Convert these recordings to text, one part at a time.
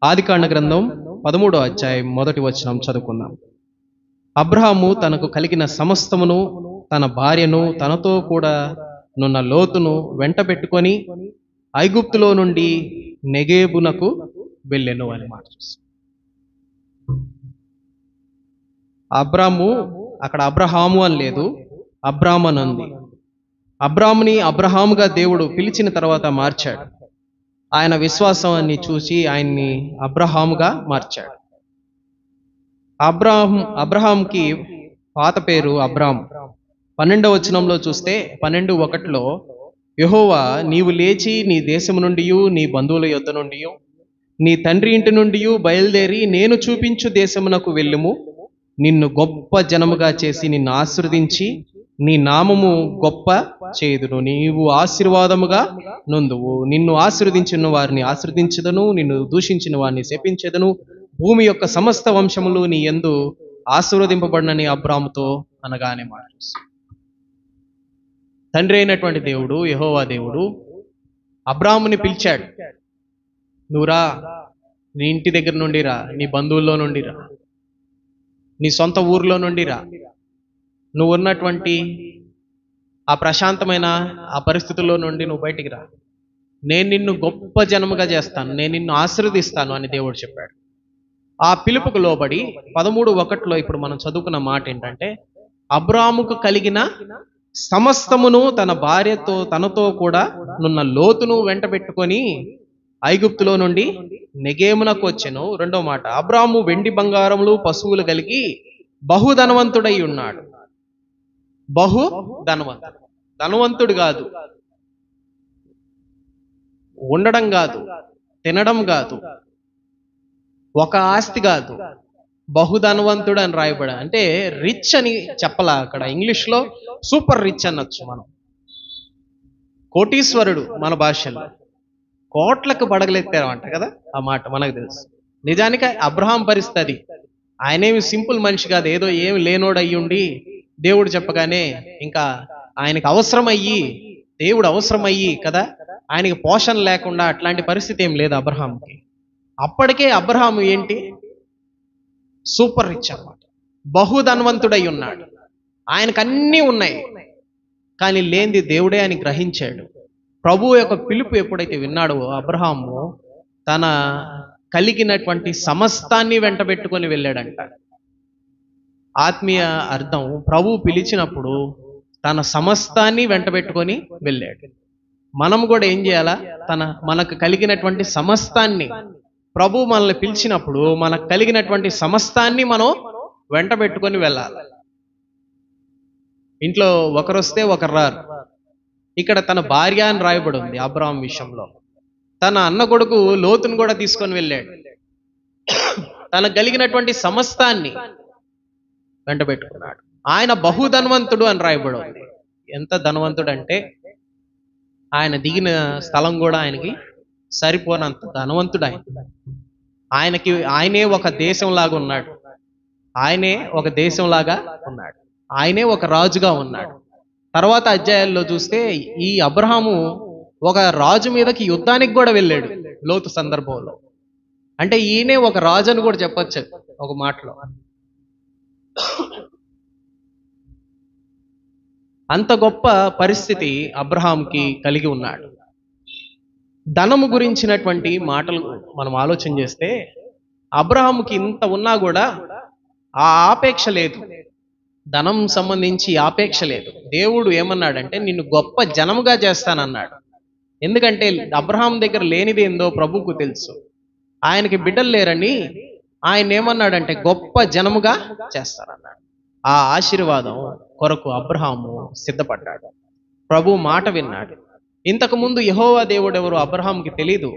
ఆదికాండ గ్రంథం 13వ అధ్యాయం 1వ వచనం చదువుకుందాం. అబ్రహాము తనకు కలిగిన సమస్తమును, తన భార్యను, తనతో కూడా నున్న లోతును వెంట పెట్టుకొని ఐగుప్తులో నుండి నెగేబునకు వెళ్ళెను అని మాట. అబ్రాము, అక్కడ అబ్రహాము అని లేదు, అబ్రాము అని ఉంది. అబ్రాముని అబ్రహాముగా దేవుడు పిలిచిన తర్వాత మార్చాడు. ఆయన విశ్వాసాన్ని చూసి ఆయన్ని అబ్రహాముగా మార్చాడు. అబ్రహాంకి పాత పేరు అబ్రాము. 12వ వచనంలో చూస్తే 12:1 యెహోవా నీవు లేచి నీ దేశము నుండి, నీ బంధువుల యొద్ద నుండి, నీ తండ్రి ఇంటి నుండి బయలుదేరి నేను చూపించు దేశమునకు వెళ్ళుము. నిన్ను గొప్ప జనముగా చేసి నిన్ను ఆశీర్వదించి నీ నామము గొప్ప చేయుదును. నీవు ఆశీర్వాదముగా నొందువు. నిన్ను ఆశీర్వదించిన వారిని ఆశీర్వదించదను, నిన్ను దూషించిన వారిని శపించెదను. భూమి యొక్క సమస్త వంశములు నీ యందు ఆశీర్వదింపబడినని అబ్రాముతో అనగానే మాట. తండ్రి అయినటువంటి దేవుడు యెహోవా దేవుడు అబ్రాముని పిలిచాడు. నువ్వురా, నీ ఇంటి దగ్గర నుండి రా, నీ బంధువుల్లో నుండి రా, నీ సొంత ఊర్లో నుండి రా, నువ్వు ఉన్నటువంటి ఆ ప్రశాంతమైన ఆ పరిస్థితుల్లో నుండి నువ్వు బయటికి రా. నేను నిన్ను గొప్ప జనముగా చేస్తాను, నేను నిన్ను ఆశీర్వదిస్తాను అని దేవుడు చెప్పాడు. ఆ పిలుపుకు లోబడి 13:1 ఇప్పుడు మనం చదువుకున్న మాట ఏంటంటే, అబ్రాముకు కలిగిన సమస్తమును తన భార్యతో తనతో కూడా నున్న లోతును వెంట పెట్టుకొని ఐగుప్తులో నుండి నెగేమునకు వచ్చెను. 2వ మాట, అబ్రాము వెండి బంగారములు పశువులు కలిగి బహుధనవంతుడై ఉన్నాడు. బహు ధనవంతుడు, ధనవంతుడు కాదు, ఉండడం కాదు, తినడం కాదు, ఒక ఆస్తి కాదు, బహుధనవంతుడు అని రాయబడా. అంటే రిచ్ అని చెప్పలా, అక్కడ ఇంగ్లీష్లో సూపర్ రిచ్ అనొచ్చు మనం. కోటీశ్వరుడు మన భాషలో, కోట్లకు బడగలెత్తారంట కదా ఆ మాట మనకు తెలుసు. నిజానికి అబ్రహాం పరిస్థితి, ఆయనేమి సింపుల్ మనిషి కాదు, ఏదో ఏమి లేనోడు అయ్యుండి దేవుడు చెప్పగానే ఇంకా ఆయనకి అవసరమయ్యి, దేవుడు అవసరమయ్యి కదా, ఆయనకి పోషణ లేకుండా అట్లాంటి పరిస్థితి ఏం లేదు అబ్రహాంకి. అప్పటికే అబ్రహాము ఏంటి, సూపర్ రిచ్ అన్నమాట, బహుధనవంతుడై ఉన్నాడు. ఆయనకు అన్నీ ఉన్నాయి, కానీ లేనిది దేవుడే అని గ్రహించాడు. ప్రభువు యొక్క పిలుపు ఎప్పుడైతే విన్నాడో అబ్రహాము తన కలిగినటువంటి సమస్తాన్ని వెంట పెట్టుకొని వెళ్ళాడంట. ఆత్మీయ అర్థం, ప్రభువు పిలిచినప్పుడు తన సమస్తాన్ని వెంట పెట్టుకొని వెళ్ళాడు. మనం కూడా ఏం చేయాలా, మనకు కలిగినటువంటి సమస్తాన్ని, ప్రభువు మనల్ని పిలిచినప్పుడు మనకు కలిగినటువంటి సమస్తాన్ని మనం వెంట పెట్టుకొని వెళ్ళాలి. ఇంట్లో ఒకరు వస్తే ఒకరు రారు. ఇక్కడ తన భార్య అని రాయబడి ఉంది అబ్రాహాం విషయంలో. తన అన్న కొడుకు లోతును కూడా తీసుకొని వెళ్ళాడు. తనకు కలిగినటువంటి సమస్తాన్ని వెంట పెట్టుకున్నాడు. ఆయన బహుధనవంతుడు అని రాయబడి ఉంది. ఎంత ధనవంతుడు అంటే ఆయన దిగిన స్థలం కూడా ఆయనకి సరిపోనంత ధనవంతుడు ఆయనే ఒక దేశంలాగా ఉన్నాడు. ఆయనే ఒక దేశంలాగా ఉన్నాడు. ఆయనే ఒక రాజుగా ఉన్నాడు. తర్వాత అధ్యాయాల్లో చూస్తే ఈ అబ్రహాము ఒక రాజు మీదకి యుద్ధానికి కూడా వెళ్ళాడు లోతు సందర్భంలో. అంటే ఈయనే ఒక రాజు అని కూడా చెప్పొచ్చు ఒక మాటలో. అంత గొప్ప పరిస్థితి అబ్రహాంకి కలిగి ఉన్నాడు. ధనము గురించినటువంటి మాటలు మనం ఆలోచన చేస్తే అబ్రహాముకి ఇంత ఉన్నా కూడా ఆ ఆపేక్ష లేదు, ధనం సంబంధించి ఆపేక్ష లేదు. దేవుడు ఏమన్నాడంటే నిన్ను గొప్ప జనముగా చేస్తానన్నాడు. ఎందుకంటే అబ్రహాం దగ్గర లేనిది ఏందో ప్రభువుకు తెలుసు. ఆయనకి బిడ్డలు లేరని ఆయన ఏమన్నాడంటే గొప్ప జనముగా చేస్తానన్నాడు. ఆ ఆశీర్వాదం కొరకు అబ్రహాము సిద్ధపడ్డాడు. ప్రభు మాట విన్నాడు. ఇంతకు ముందు యెహోవా దేవుడు ఎవరు అబ్రహాంకి తెలీదు.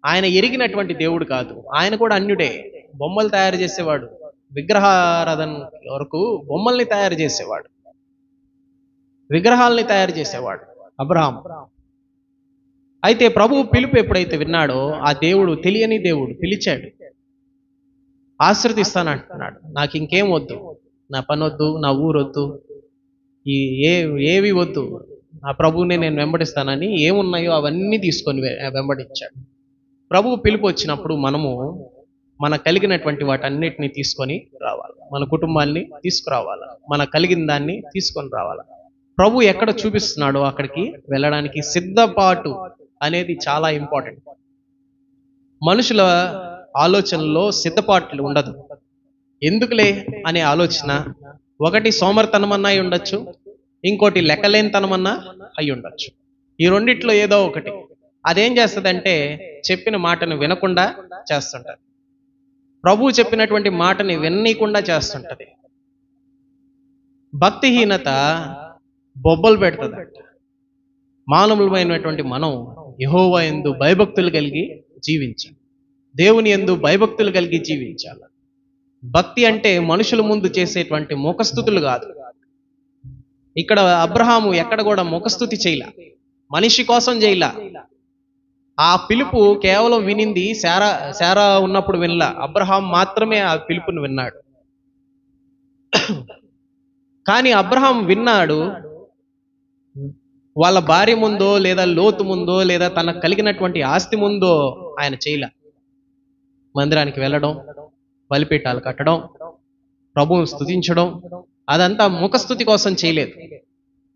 ఆయన ఎరిగినటువంటి దేవుడు కాదు. ఆయన కూడా అన్యుడే, బొమ్మలు తయారు చేసేవాడు, విగ్రహారాధన వరకు బొమ్మల్ని తయారు చేసేవాడు, విగ్రహాలని తయారు చేసేవాడు అబ్రహాం. అయితే ప్రభు పిలుపు ఎప్పుడైతే విన్నాడో ఆ దేవుడు, తెలియని దేవుడు పిలిచాడు. ఆశీర్వదిస్తానంటున్నాడు. నాకు ఇంకేం వద్దు, నా పని వద్దు, నా ఊరొద్దు, ఏవి వద్దు, ఆ ప్రభువుని నేను వెంబడిస్తానని ఏమున్నాయో అవన్నీ తీసుకొని వెంబడించాడు. ప్రభువు పిలుపు వచ్చినప్పుడు మనము మన కలిగినటువంటి వాటన్నిటిని తీసుకొని రావాలి, మన కుటుంబాన్ని తీసుకురావాలి, మన కలిగిన దాన్ని తీసుకొని రావాలి. ప్రభు ఎక్కడ చూపిస్తున్నాడో అక్కడికి వెళ్ళడానికి సిద్ధపాటు అనేది చాలా ఇంపార్టెంట్. మనుషుల ఆలోచనలో సిద్ధపాట్లు ఉండదు. ఎందుకులే అనే ఆలోచన ఒకటి సోమర్తనమన్నా అయి ఉండొచ్చు, ఇంకోటి లెక్కలేనితనమన్నా అయి ఉండొచ్చు. ఈ రెండిట్లో ఏదో ఒకటి. అదేం చేస్తుందంటే చెప్పిన మాటను వినకుండా చేస్తుంటది. ప్రభువు చెప్పినటువంటి మాటని విననీయకుండా చేస్తుంటది. భక్తిహీనత బొబ్బలు పెడుతుంది. మానవులమైనటువంటి మనం యెహోవా యందు భయభక్తులు కలిగి జీవించాలి, దేవుని యందు భయభక్తులు కలిగి జీవించాలి. భక్తి అంటే మనుషుల ముందు చేసేటువంటి ముఖస్థుతులు కాదు. ఇక్కడ అబ్రహాము ఎక్కడ కూడా ముఖస్థుతి చేయలా, మనిషి కోసం చేయలా. ఆ పిలుపు కేవలం వినింది శారా ఉన్నప్పుడు వినలా, అబ్రహాం మాత్రమే ఆ పిలుపుని విన్నాడు. కానీ అబ్రహాం విన్నాడు, వాళ్ళ భార్య ముందో లేదా లోతు ముందో లేదా తనకు కలిగినటువంటి ఆస్తి ముందో ఆయన చేయలే. మందిరానికి వెళ్ళడం, బలిపీఠాలు కట్టడం, ప్రభువును స్తుతించడం, అదంతా ముఖస్థుతి కోసం చేయలేదు.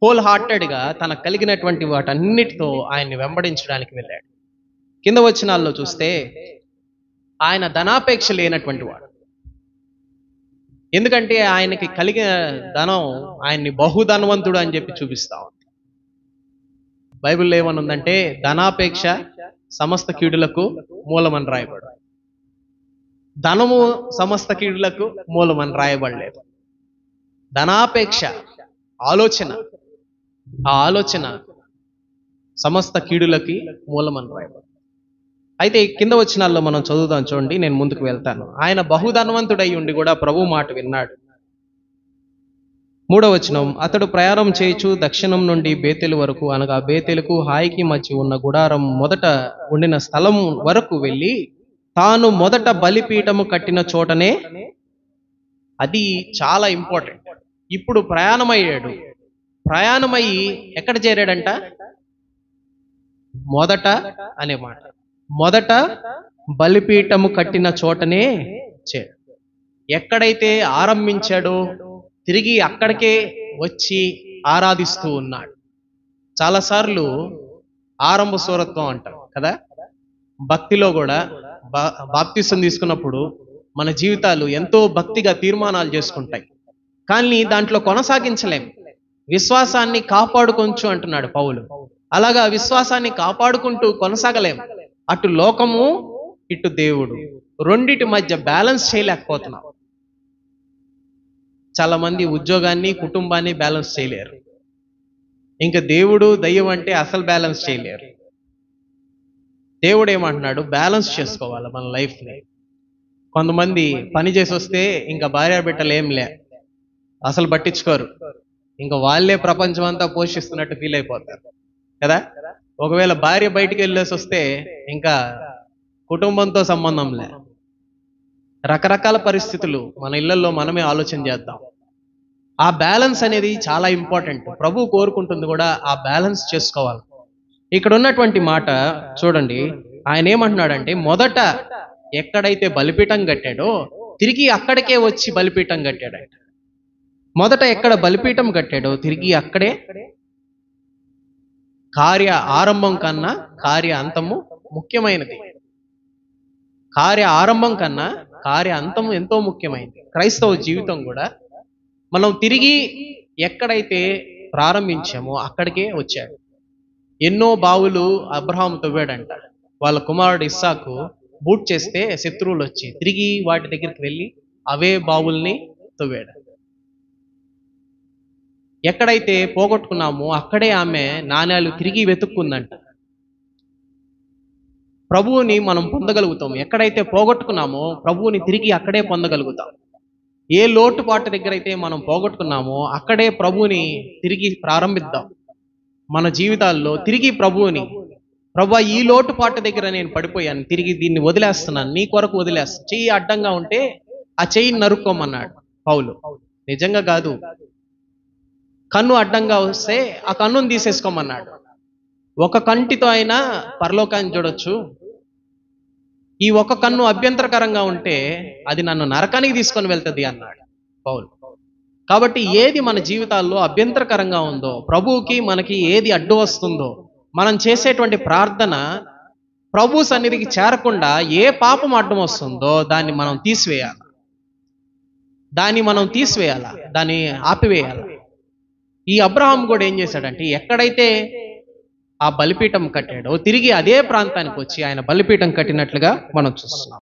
హోల్ హార్టెడ్గా తనకు కలిగినటువంటి వాటన్నిటితో ఆయన్ని వెంబడించడానికి వెళ్ళాడు. కింద వచనాల్లో చూస్తే ఆయన ధనాపేక్ష లేనటువంటి వాడు. ఎందుకంటే ఆయనకి కలిగిన ధనం ఆయన్ని బహుధనవంతుడు అని చెప్పి చూపిస్తా ఉంది. బైబిల్లో ఏమనుందంటే ధనాపేక్ష సమస్త కీడులకు మూలమని రాయబడు. ధనము సమస్త కీడులకు మూలమని రాయబడలేదు. ధనాపేక్ష ఆలోచన, ఆ ఆలోచన సమస్త కీడులకి మూలమని రాయబడు. అయితే కింద వచనాల్లో మనం చదువుదాం చూడండి, నేను ముందుకు వెళ్తాను. ఆయన బహుధనవంతుడై ఉండి కూడా ప్రభు మాట విన్నాడు. 3వ వచనం, అతడు ప్రయాణం చేయుచు దక్షిణం నుండి బేతేలు వరకు, అనగా బేతేలుకు హాయికి మధ్య ఉన్న గుడారం మొదట ఉండిన స్థలం వరకు వెళ్ళి తాను మొదట బలిపీఠము కట్టిన చోటనే, అది చాలా ఇంపార్టెంట్. ఇప్పుడు ప్రయాణమయ్యాడు. ప్రయాణమయ్యి ఎక్కడ చేరాడంట? మొదట అనే మాట, మొదట బలిపీఠము కట్టిన చోటనే చేరాడు. ఎక్కడైతే ఆరంభించాడో తిరిగి అక్కడికే వచ్చి ఆరాధిస్తూ ఉన్నాడు. చాలాసార్లు ఆరంభ సూరత్వం అంటాం కదా, భక్తిలో కూడా బాప్తిసం తీసుకున్నప్పుడు మన జీవితాలు ఎంతో భక్తిగా తీర్మానాలు చేసుకుంటాయి, కానీ దాంట్లో కొనసాగించలేం. విశ్వాసాన్ని కాపాడుకొంచు అంటున్నాడు పౌలు. అలాగా విశ్వాసాన్ని కాపాడుకుంటూ కొనసాగలేం. అటు లోకము ఇటు దేవుడు రెండిటి మధ్య బ్యాలెన్స్ చేయలేకపోతున్నాం. చాలా మంది ఉద్యోగాన్ని కుటుంబాన్ని బ్యాలెన్స్ చేయలేరు. ఇంకా దేవుడు దయ్యం అంటే అసలు బ్యాలెన్స్ చేయలేరు. దేవుడు ఏమంటున్నాడు? బ్యాలెన్స్ చేసుకోవాలి మన లైఫ్ని. కొంతమంది పని చేసి వస్తే ఇంకా భార్య బిడ్డలు ఏం లే, అసలు పట్టించుకోరు, ఇంకా వాళ్ళే ప్రపంచం అంతా పోషిస్తున్నట్టు ఫీల్ అయిపోతారు కదా. ఒకవేళ భార్య బయటికి వెళ్ళేసి వస్తే ఇంకా కుటుంబంతో సంబంధం లే. రకరకాల పరిస్థితులు మన ఇళ్లలో మనమే ఆలోచన చేద్దాం. ఆ బ్యాలెన్స్ అనేది చాలా ఇంపార్టెంట్. ప్రభు కోరుకుంటుంది కూడా ఆ బ్యాలెన్స్ చేసుకోవాలి. ఇక్కడ ఉన్నటువంటి మాట చూడండి, ఆయన ఏమంటున్నాడంటే మొదట ఎక్కడైతే బలిపీఠం కట్టాడో తిరిగి అక్కడికే వచ్చి బలిపీఠం కట్టాడంట. మొదట ఎక్కడ బలిపీఠం కట్టాడో తిరిగి అక్కడే. కార్య ఆరంభం కన్నా కార్య అంతము ముఖ్యమైనది. కార్య ఆరంభం కన్నా కార్య అంతం ఎంతో ముఖ్యమైనది. క్రైస్తవ జీవితం కూడా మనం తిరిగి ఎక్కడైతే ప్రారంభించామో అక్కడికే వచ్చాడు. ఎన్నో బావులు అబ్రహాము తవ్వాడంట. వాళ్ళ కుమారుడు ఇస్సాకు బూట్ చేస్తే శత్రువులు వచ్చి తిరిగి వాటి దగ్గరికి వెళ్ళి అవే బావుల్ని తవ్వాడు. ఎక్కడైతే పోగొట్టుకున్నామో అక్కడే ఆమె నాణ్యాలు తిరిగి వెతుక్కుందంట. ప్రభువుని మనం పొందగలుగుతాం. ఎక్కడైతే పోగొట్టుకున్నామో ప్రభువుని తిరిగి అక్కడే పొందగలుగుతాం. ఏ లోటుపాటు దగ్గర అయితే మనం పోగొట్టుకున్నామో అక్కడే ప్రభువుని తిరిగి ప్రారంభిద్దాం. మన జీవితాల్లో తిరిగి ప్రభువుని, ప్రభువా ఈ లోటుపాటు దగ్గర నేను పడిపోయాను, తిరిగి దీన్ని వదిలేస్తున్నాను, నీ కొరకు వదిలేస్తాను. చెయ్యి అడ్డంగా ఉంటే ఆ చెయ్యిని నరుక్కోమన్నాడు పౌలు. నిజంగా కాదు, కన్ను అడ్డంగా వస్తే ఆ కన్నును తీసేసుకోమన్నాడు. ఒక కంటితో అయినా పరలోకాన్ని చూడొచ్చు, ఈ ఒక కన్ను అభ్యంతరకరంగా ఉంటే అది నన్ను నరకానికి తీసుకొని వెళ్తుంది అన్నాడు పౌలు. కాబట్టి ఏది మన జీవితాల్లో అభ్యంతరకరంగా ఉందో, ప్రభువుకి మనకి ఏది అడ్డు వస్తుందో, మనం చేసేటువంటి ప్రార్థన ప్రభు సన్నిధికి చేరకుండా ఏ పాపం అడ్డం వస్తుందో దాన్ని మనం తీసివేయాలి, దాన్ని ఆపివేయాలి. ఈ అబ్రహాం కూడా ఏం చేశాడంటే, ఎక్కడైతే ఆ బలిపీఠం కట్టాడో తిరిగి అదే ప్రాంతానికి వచ్చి ఆయన బలిపీఠం కట్టినట్లుగా మనం చూస్తున్నాం.